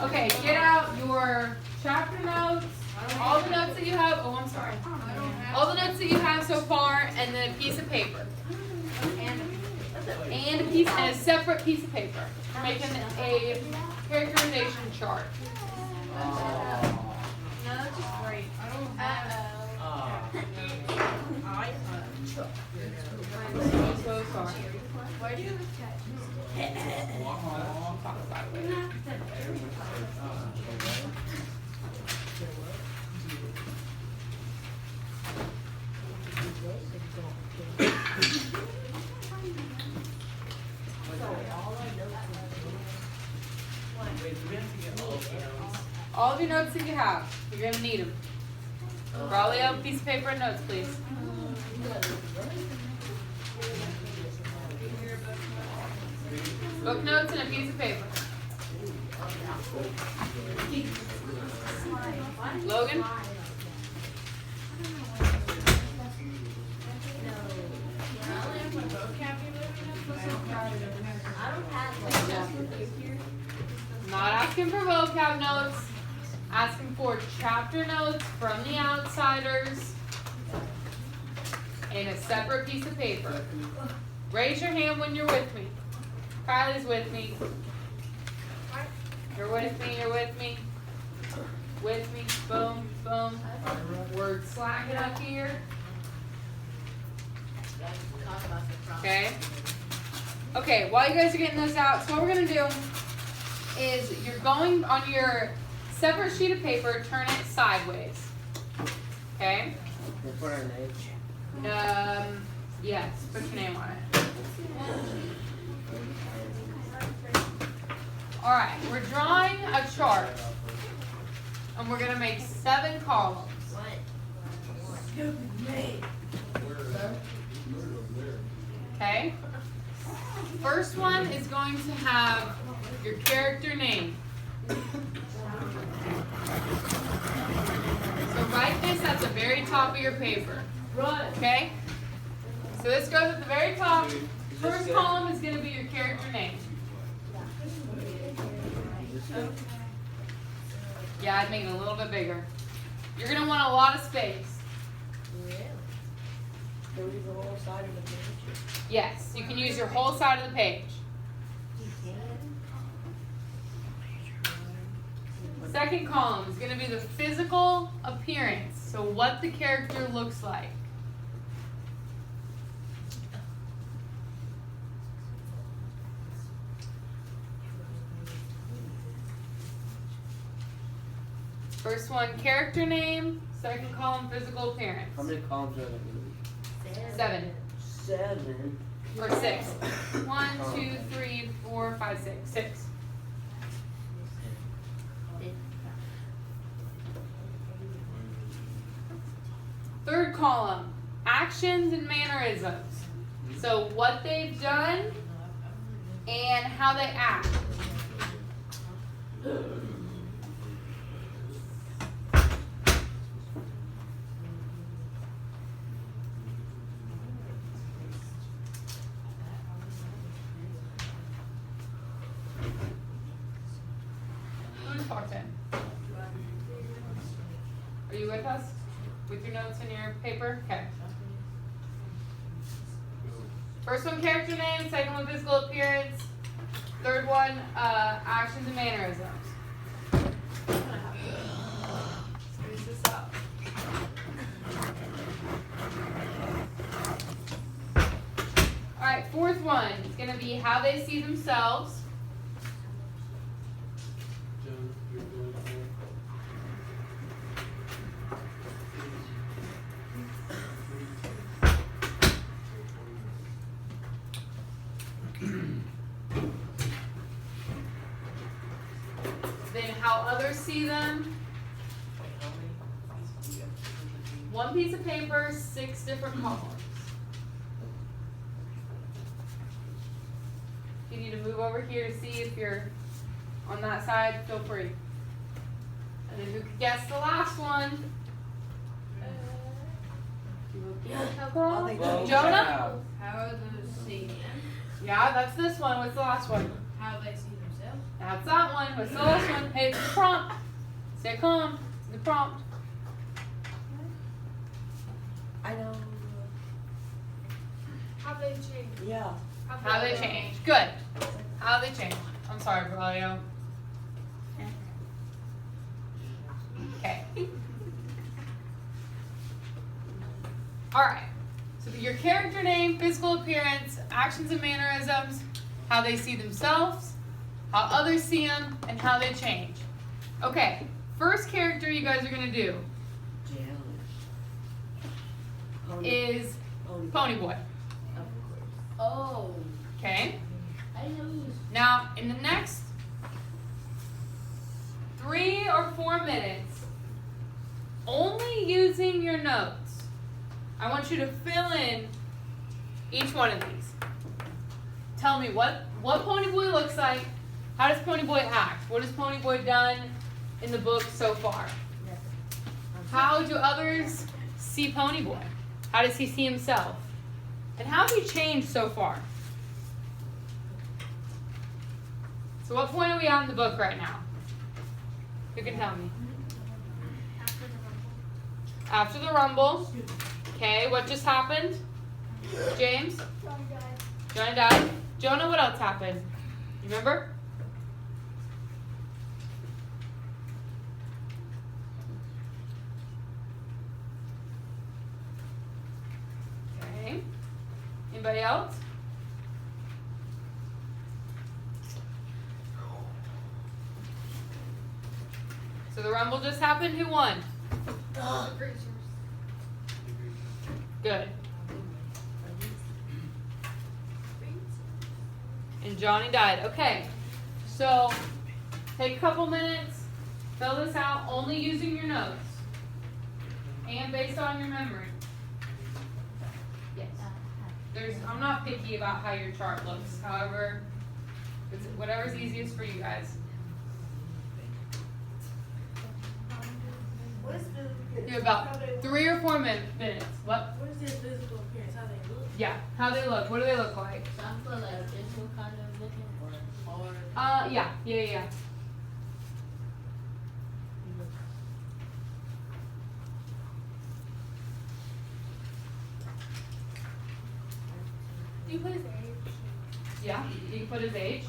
Okay, get out your chapter notes, all the notes that you have. Oh, I'm sorry. All the notes that you have so far, and then a piece of paper. And a separate piece of paper. We're making a characterization chart. No, that's just great. I don't have. I'm so sorry. Why do you have a cat? Talk about it later. All of your notes that you have, you're going to need them. Raleigh, a piece of paper and notes, please. Book notes and a piece of paper. Logan? Not asking for vocab notes. Asking for chapter notes from the outsiders and a separate piece of paper. Raise your hand when you're with me. Kylie's with me. You're with me, you're with me. With me. Boom, boom. We're slacking up here. Okay. Okay, while you guys are getting this out, so what we're going to do is you're going on your separate sheet of paper, turn it sideways. Okay? Put our names. Yes, put your name on it. Alright, we're drawing a chart. And we're going to make 7 columns. Okay? First one is going to have your character name. So write this at the very top of your paper. Okay? So this goes at the very top. First column is going to be your character name. Yeah, I'd make it a little bit bigger. You're going to want a lot of space. Can we use the whole side of the page? Yes, you can use your whole side of the page. Second column is going to be the physical appearance. So what the character looks like. First one, character name. Second column, physical appearance. How many columns are there going to be? 7. 7. Or 6. 1, 2, 3, 4, 5, 6. 6. Third column, actions and mannerisms. So what they've done and how they act. Who just walked in? Are you with us? With your notes and your paper? Okay. First one, character name. Second one, physical appearance. Third one, actions and mannerisms. Spruce this up. Alright, fourth one is going to be how they see themselves. Then how others see them. One piece of paper, 6 different columns. If you need to move over here to see if you're on that side, feel free. And then who could guess the last one? Well, Jonah? How are those seen? Yeah, that's this one. What's the last one? How How they see themselves. That's that one. What's the last one? Hey, it's the prompt. Stay calm. The prompt. I know. How they change. Yeah. How they change. Good. How they change. I'm sorry, Braulio. Okay. Alright. So your character name, physical appearance, actions and mannerisms, how they see themselves, how others see them, and how they change. Okay. First character you guys are going to do is Ponyboy. Oh. Okay? I know. Now, in the next 3 or 4 minutes, only using your notes, I want you to fill in each one of these. Tell me what Ponyboy looks like. How does Ponyboy act? What has Ponyboy done in the book so far? How do others see Ponyboy? How does he see himself? And how has he changed so far? So what point are we at in the book right now? Who can tell me? After the rumble. Okay, what just happened? James? Johnny died. Jonah, what else happened? You remember? Okay. Anybody else? So the rumble just happened. Who won? Good. And Johnny died. Okay. So take a couple minutes, fill this out only using your notes and based on your memory. Yes. I'm not picky about how your chart looks. However, it's whatever's easiest for you guys. What is physical appearance? You have about 3 or 4 minutes. What? What is their physical appearance? How they look? Yeah. How they look. What do they look like? So I feel like physical kind of looking or Yeah. Do you put his age? Yeah. You can put his age.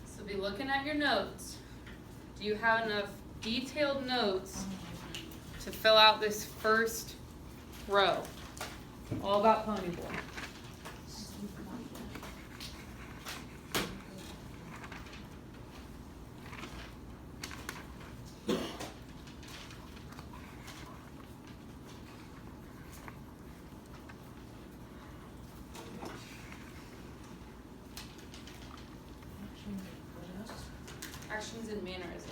So be looking at your notes. Do you have enough detailed notes to fill out this first row? All about Ponyboy. Actions and mannerisms.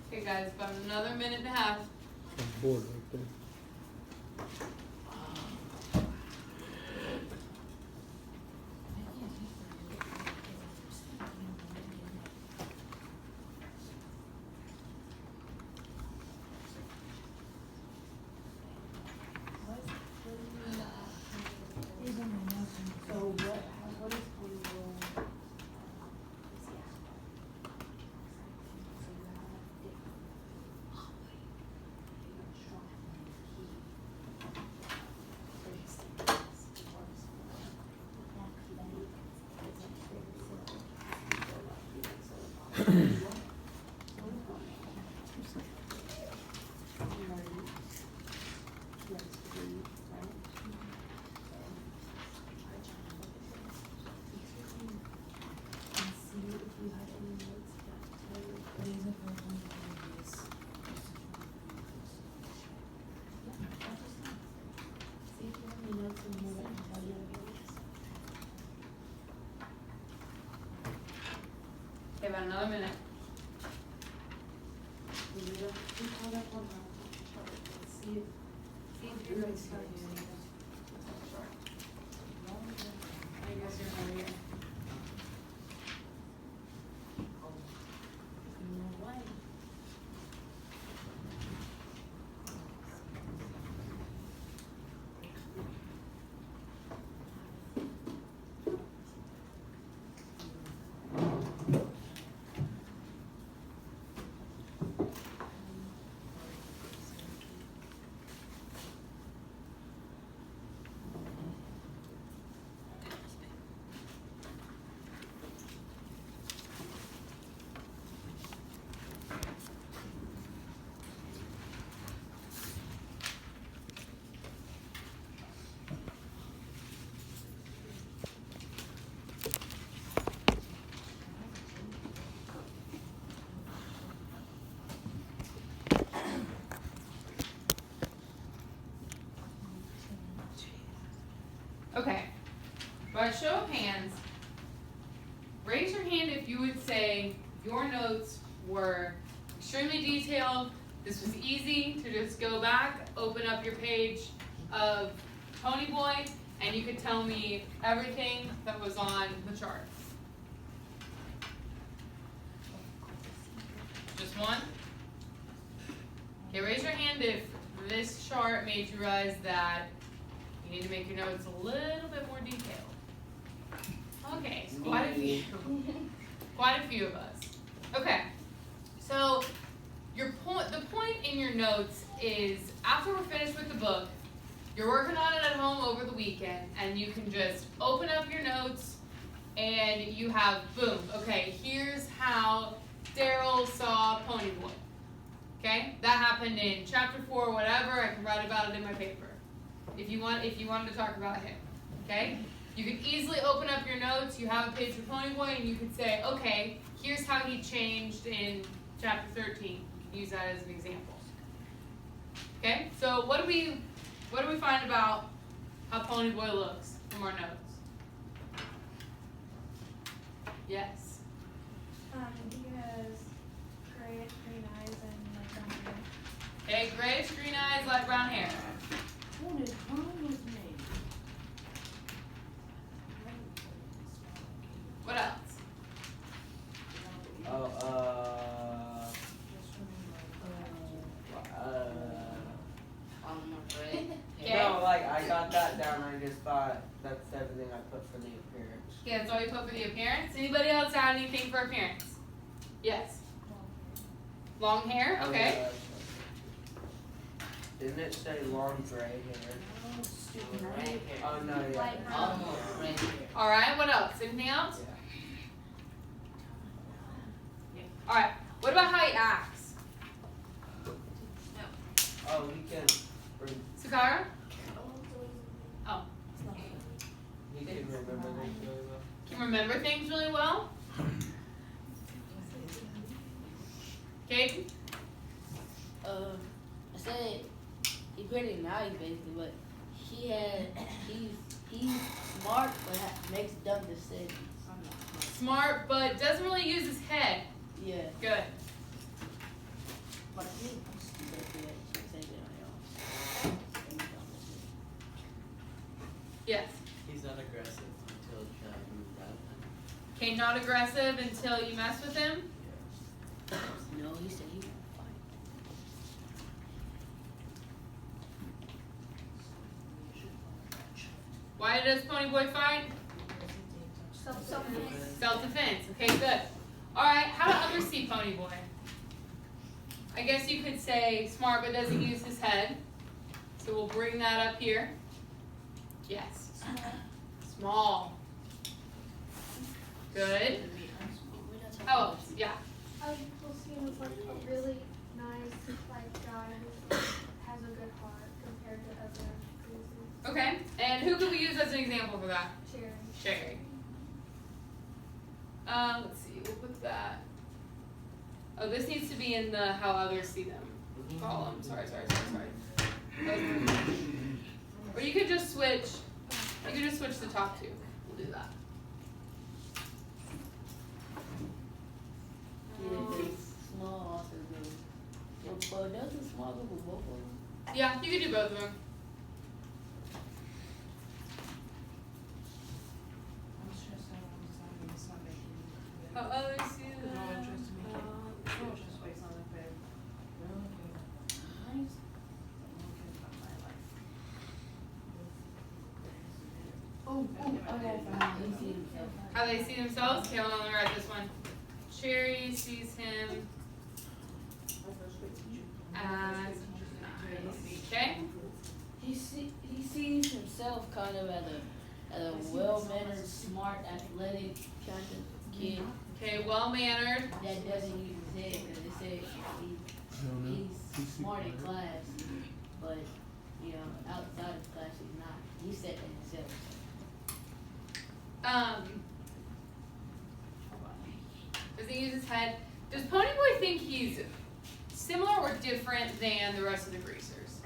Okay guys, about another minute and a half. I'm bored right there. So what is Okay, about another minute. I guess you're over here. Okay, by show of hands, raise your hand if you would say your notes were extremely detailed. This was easy to just go back, open up your page of Ponyboy, and you could tell me everything that was on the chart. Just one? Okay, raise your hand if this chart made you realize that you need to make your notes a little bit more detailed. Okay, so quite a few. Quite a few of us. Okay, so the point in your notes is after we're finished with the book, you're working on it at home over the weekend, and you can just open up your notes and you have, boom, okay, here's how Daryl saw Ponyboy. Okay, that happened in chapter 4, whatever. I can write about it in my paper. If you wanted to talk about him, okay? You could easily open up your notes. You have a page for Ponyboy, and you could say, okay, here's how he changed in chapter 13. You can use that as an example. Okay, so what do we find about how Ponyboy looks from our notes? Yes. He has grayish green eyes and like brown hair. Okay, grayish green eyes, light brown hair. What else? No, like I got that down. I just thought that's everything I put for the appearance. Yeah, that's all you put for the appearance. Anybody else add anything for appearance? Yes. Long hair, okay. Didn't it say long gray hair? Red Oh no, yeah. Light brown. Almost red hair. All right, what else? Anything else? Yeah. All right, what about how he acts? Oh, we can. Sakara? Oh, He can remember things really well. can remember things really well? Katie? I said he's pretty nice basically, but he's smart but makes dumb decisions. Smart, but doesn't really use his head. Yeah. Good. But he Yes. He's not aggressive until you kind of move out of him. Okay, not aggressive until you mess with him. No, he said he won't fight. Why does Ponyboy fight? Self-defense. Self-defense. Okay, good. All right, how do others see Ponyboy? I guess you could say smart but doesn't use his head. So we'll bring that up here. Yes. Small. Good. How else? Yeah. We'll see him as like a really nice like guy who has a good heart compared to other cruisers. Okay, and who could we use as an example for that? Cherry. Sherry. Let's see, we'll put that. Oh, this needs to be in the how others see them column. Sorry. Or you could just switch. You could just switch the top two. We'll do that. Small also goes. Well, doesn't small go with both of them? Yeah, you could do both of them. How others see them. How they see themselves? Okay, hold on, let me write this one. Cherry sees him as nice. Okay? He sees himself kind of as a well-mannered, smart, athletic kind of kid Okay, well mannered. that doesn't use his head because they say he's smart in class, but you know outside of class he's not. He said that himself. Does he use his head? Does Ponyboy think he's similar or different than the rest of the greasers?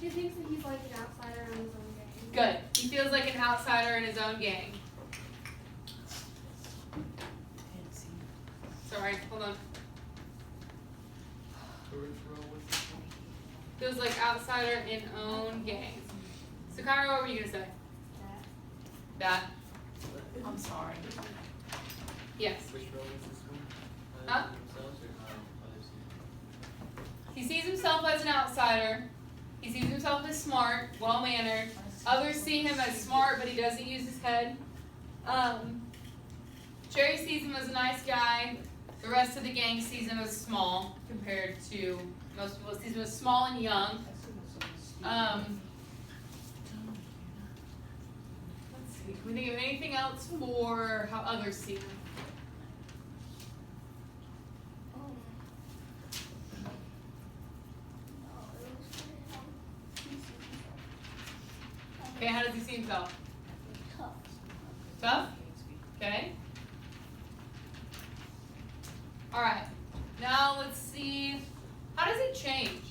He thinks that he's like an outsider in his own game. Good. He feels like an outsider in his own gang. Sorry, hold on. Feels like outsider in own gang. So Kyra, what were you gonna say? That. I'm sorry. Yes. Which role is this one? Huh? Themselves or others? He sees himself as an outsider. He sees himself as smart, well-mannered. Others see him as smart, but he doesn't use his head. Jerry sees him as a nice guy. The rest of the gang sees him as small compared to most people. Sees him as small and young. Let's see. Can we think of anything else for how others see him? Okay, how does he see himself? Tough? Okay. Alright, now let's see, how does it change?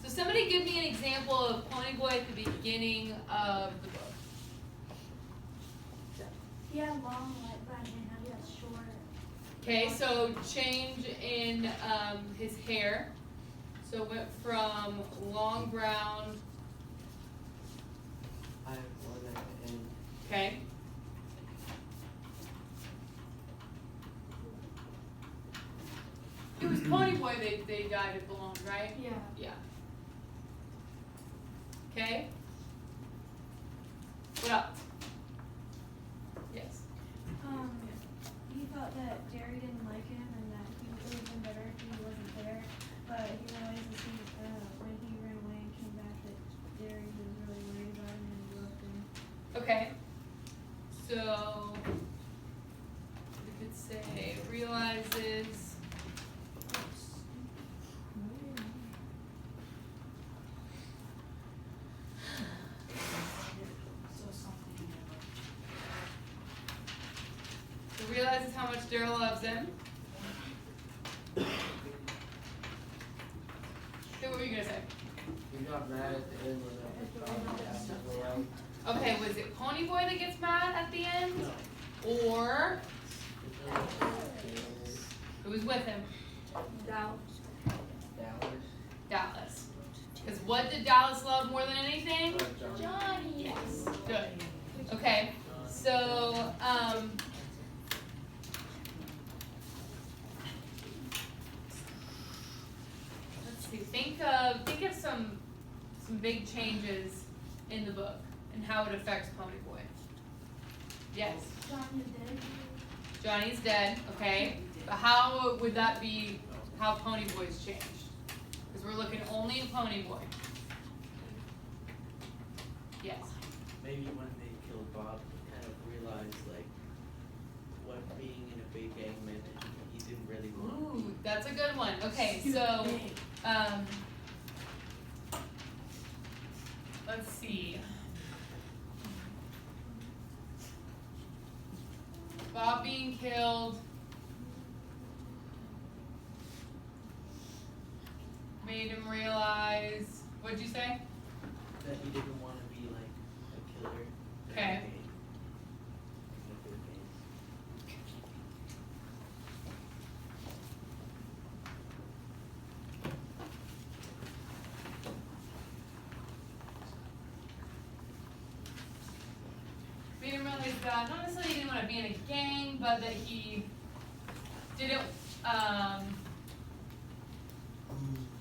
So somebody give me an example of Ponyboy at the beginning of the book. He had long like brown hair, now he has short. Okay, so change in his hair. So it went from long brown, I have one at the end. okay. It was Ponyboy they dyed it blonde, right? Yeah. Yeah. Okay. What else? Yes. He thought that Jerry didn't like him and that he would have been better if he wasn't there. But he realized that when he ran away and came back that Jerry was really worried about him and he loved him. Okay. So we could say realizes realizes how much Daryl loves him. Okay, what were you gonna say? He got mad at the end when that was gone. Okay, was it Ponyboy that gets mad at the end? Or who was with him? Dallas. Dallas. Because what did Dallas love more than anything? Johnny. Yes. Good. Okay. So, let's see. Think of some big changes in the book and how it affects Ponyboy. Yes. Johnny's dead. Johnny's dead. Okay. But how would that be? How Ponyboy's changed? Because we're looking only at Ponyboy. Yes. Maybe when they killed Bob, he kind of realized like what being in a big good one. Okay, so let's see. Bob being killed made him realize. What'd you say? That he didn't want to be like a killer. Okay. Made him realize that not necessarily he didn't want to be in a gang, but that he didn't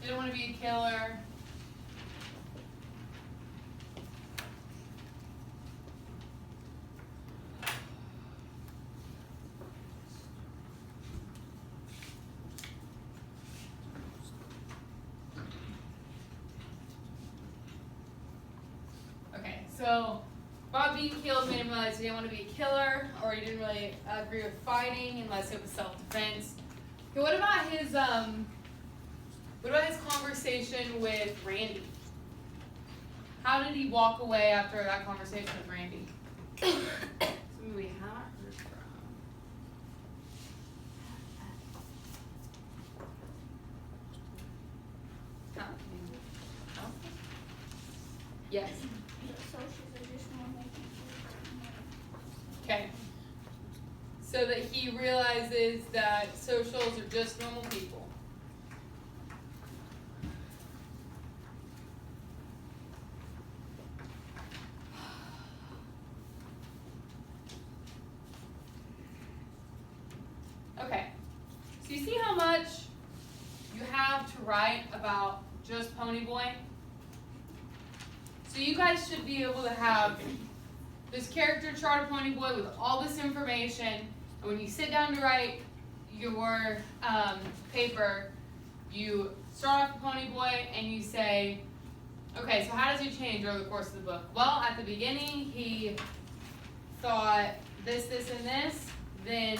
didn't want to be a killer. Okay, so Bob being killed made him realize he didn't want to be a killer, or he didn't really agree with fighting unless it was self-defense. Okay, what about his conversation with Randy? How did he walk away after that conversation with Randy? Somebody we haven't heard from. Huh? No? Yes. Okay. So that he realizes that socials are just normal people. Okay. So you see how much you have to write about just Ponyboy? So you guys should be able to have this character chart of Ponyboy with all this information, and when you sit down to write your paper, you start off with Ponyboy and you say, okay, so how does he change over the course of the book? Well, at the beginning, he thought this, this, and this, then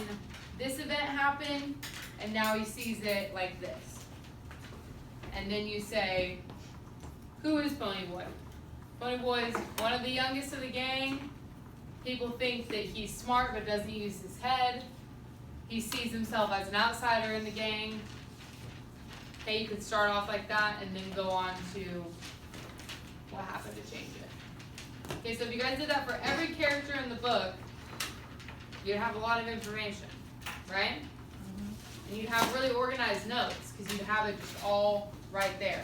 this event happened, and now he sees it like this. And then you say, who is Ponyboy? Ponyboy is one of the youngest of the gang. People think that he's smart but doesn't use his head. He sees himself as an outsider in the gang. Okay, you could start off like that and then go on to what happened to change it. Okay, so if you guys did that for every character in the book, you'd have a lot of information, right? And you'd have really organized notes because you'd have it just all right there.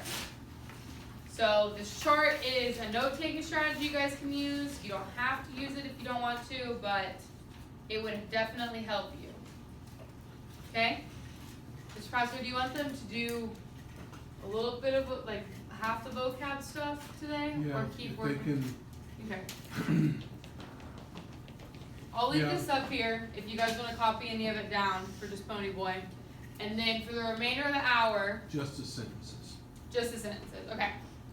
So this chart is a note-taking strategy you guys can use. You don't have to use it if you don't want to, but it would definitely help you. Okay? Mr. Prosper, do you want them to do a little bit of like half the vocab stuff today, Yeah, or keep if working? they can, Okay. I'll leave Yeah. this up here if you guys want to copy any of it down for just Ponyboy, and then for the remainder of the hour, just the sentences. just the sentences. Okay.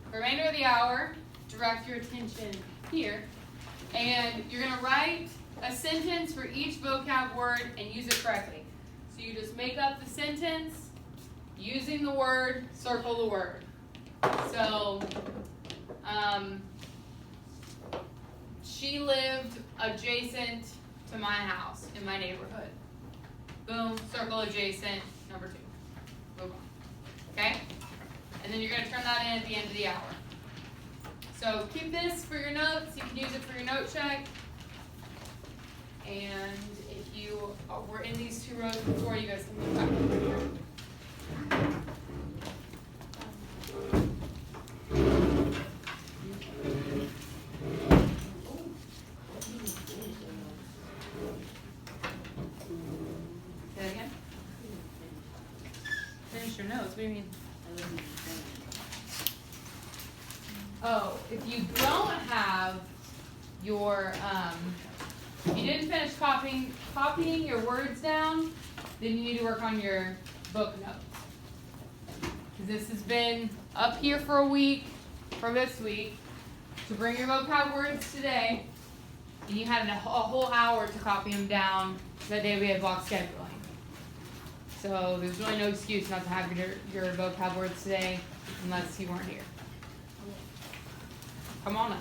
The remainder of the hour, direct your attention here, and you're going to write a sentence for each vocab word and use it correctly. So you just make up the sentence using the word, circle the word. So, she lived adjacent to my house in my neighborhood. Boom, circle adjacent, number 2. Move on. Okay? And then you're going to turn that in at the end of the hour. So keep this for your notes. You can use it for your note check. And if you were in these 2 rows before, you guys can move back. Say that again? Finish your notes. What do you mean? Oh, if you don't have your, if you didn't finish copying your words down, then you need to work on your book notes. Because this has been up here for a week, for this week, to bring your vocab words today, and you had a whole hour to copy them down the day we had block scheduling. So there's really no excuse not to have your vocab words today unless you weren't here. Come on up.